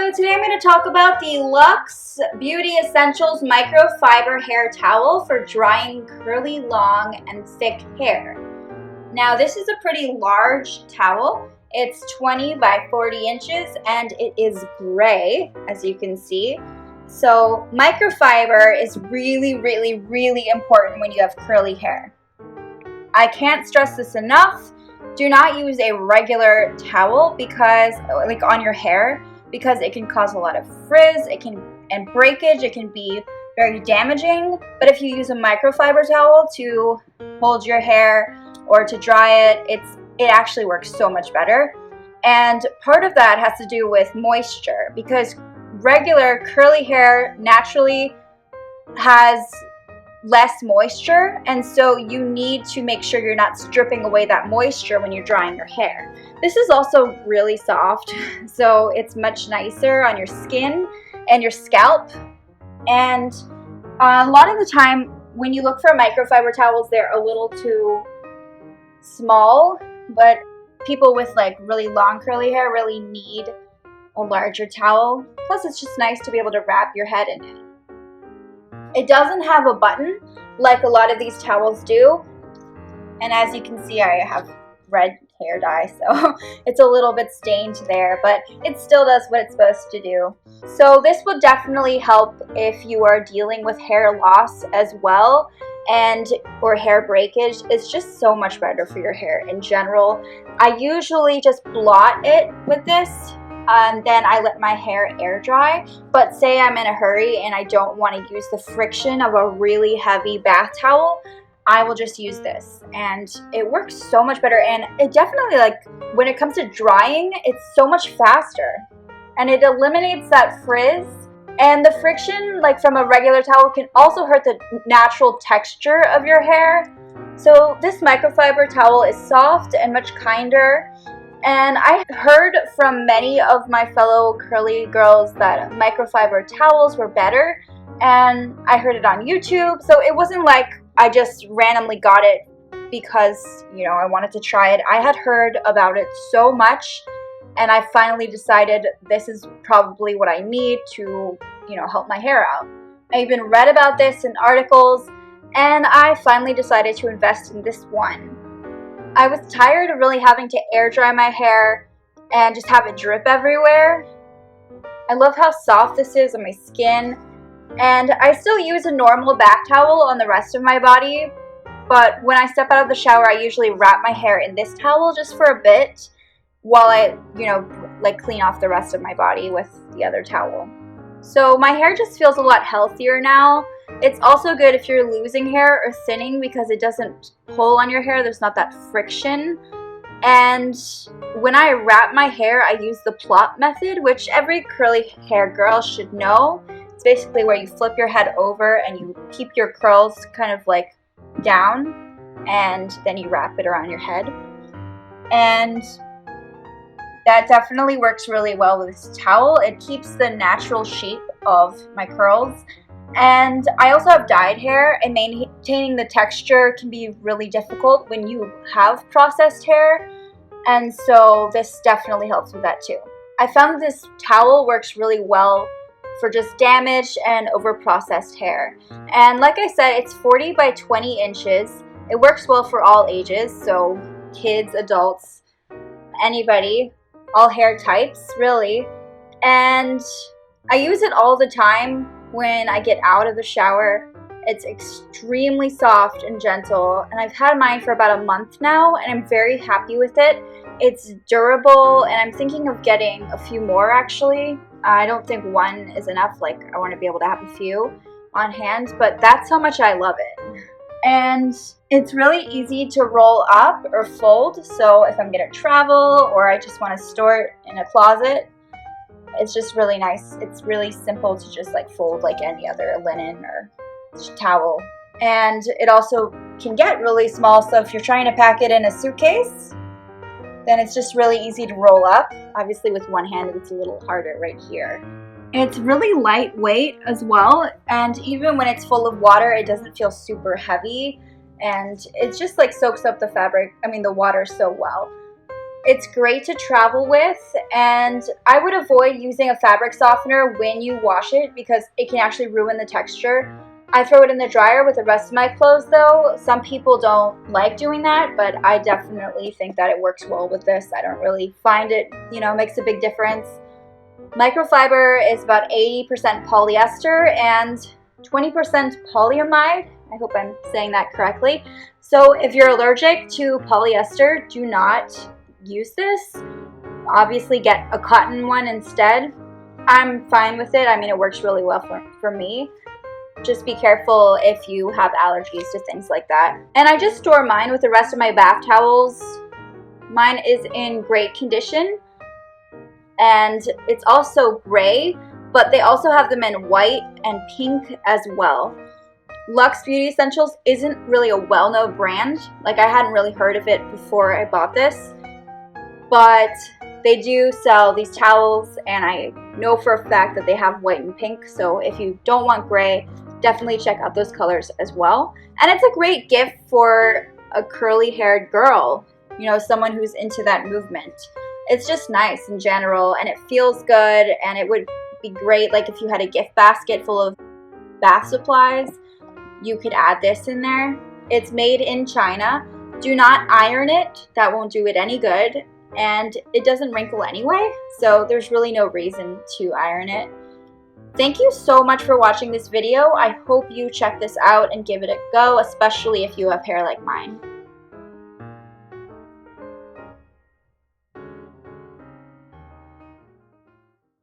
So today I'm going to talk about the Luxe Beauty Essentials Microfiber Hair Towel for drying curly, long, and thick hair. Now this is a pretty large towel. It's 20 by 40 inches and it is gray, as you can see. So microfiber is really important when you have curly hair. I can't stress this enough. Do not use a regular towel because, like on your hair, because it can cause a lot of frizz, and breakage. It can be very damaging. But if you use a microfiber towel to hold your hair or to dry it, it actually works so much better. And part of that has to do with moisture, because regular curly hair naturally has less moisture, and so you need to make sure you're not stripping away that moisture when you're drying your hair. This is also really soft, so it's much nicer on your skin and your scalp. And a lot of the time when you look for microfiber towels, they're a little too small, but people with like really long curly hair really need a larger towel. Plus it's just nice to be able to wrap your head in it. It doesn't have a button like a lot of these towels do, and as you can see, I have red hair dye, so it's a little bit stained there, but it still does what it's supposed to do. So this will definitely help if you are dealing with hair loss as well, or hair breakage. It's just so much better for your hair in general. I usually just blot it with this. Then I let my hair air dry, but say I'm in a hurry and I don't want to use the friction of a really heavy bath towel, I will just use this, and it works so much better. And it definitely, like, when it comes to drying, it's so much faster, and it eliminates that frizz. And the friction, like from a regular towel, can also hurt the natural texture of your hair. So this microfiber towel is soft and much kinder. And I heard from many of my fellow curly girls that microfiber towels were better, and I heard it on YouTube. So it wasn't like I just randomly got it because, you know, I wanted to try it. I had heard about it so much, and I finally decided this is probably what I need to, you know, help my hair out. I even read about this in articles, and I finally decided to invest in this one. I was tired of really having to air dry my hair and just have it drip everywhere. I love how soft this is on my skin, and I still use a normal bath towel on the rest of my body, but when I step out of the shower, I usually wrap my hair in this towel just for a bit while I, you know, like clean off the rest of my body with the other towel. So my hair just feels a lot healthier now. It's also good if you're losing hair or thinning because it doesn't pull on your hair. There's not that friction. And when I wrap my hair, I use the plopp method, which every curly hair girl should know. It's basically where you flip your head over and you keep your curls kind of like down, and then you wrap it around your head. And that definitely works really well with this towel. It keeps the natural shape of my curls. And I also have dyed hair, and maintaining the texture can be really difficult when you have processed hair, and so this definitely helps with that too. I found this towel works really well for just damaged and over-processed hair. And like I said, it's 40 by 20 inches. It works well for all ages, so kids, adults, anybody, all hair types, really. And I use it all the time when I get out of the shower. It's extremely soft and gentle, and I've had mine for about a month now, and I'm very happy with it. It's durable, and I'm thinking of getting a few more actually. I don't think one is enough. Like, I want to be able to have a few on hand, but that's how much I love it. And it's really easy to roll up or fold, so if I'm gonna travel or I just want to store it in a closet, it's just really nice. It's really simple to just like fold like any other linen or towel. And it also can get really small, so if you're trying to pack it in a suitcase, then it's just really easy to roll up. Obviously with one hand it's a little harder right here. It's really lightweight as well, and even when it's full of water, it doesn't feel super heavy, and it just like soaks up the fabric, the water so well. It's great to travel with, and I would avoid using a fabric softener when you wash it because it can actually ruin the texture. I throw it in the dryer with the rest of my clothes though. Some people don't like doing that, but I definitely think that it works well with this. I don't really find it, makes a big difference. Microfiber is about 80% polyester and 20% polyamide. I hope I'm saying that correctly. So if you're allergic to polyester, do not use this. Obviously get a cotton one instead. I'm fine with it. I mean, it works really well for me. Just be careful if you have allergies to things like that. And I just store mine with the rest of my bath towels. Mine is in great condition, and it's also gray, but they also have them in white and pink as well. Luxe Beauty Essentials isn't really a well-known brand. Like, I hadn't really heard of it before I bought this, but they do sell these towels, and I know for a fact that they have white and pink. So if you don't want gray, definitely check out those colors as well. And it's a great gift for a curly-haired girl, someone who's into that movement. It's just nice in general, and it feels good, and it would be great like if you had a gift basket full of bath supplies, you could add this in there. It's made in China. Do not iron it. That won't do it any good, and it doesn't wrinkle anyway, so there's really no reason to iron it. Thank you so much for watching this video. I hope you check this out and give it a go, especially if you have hair like mine.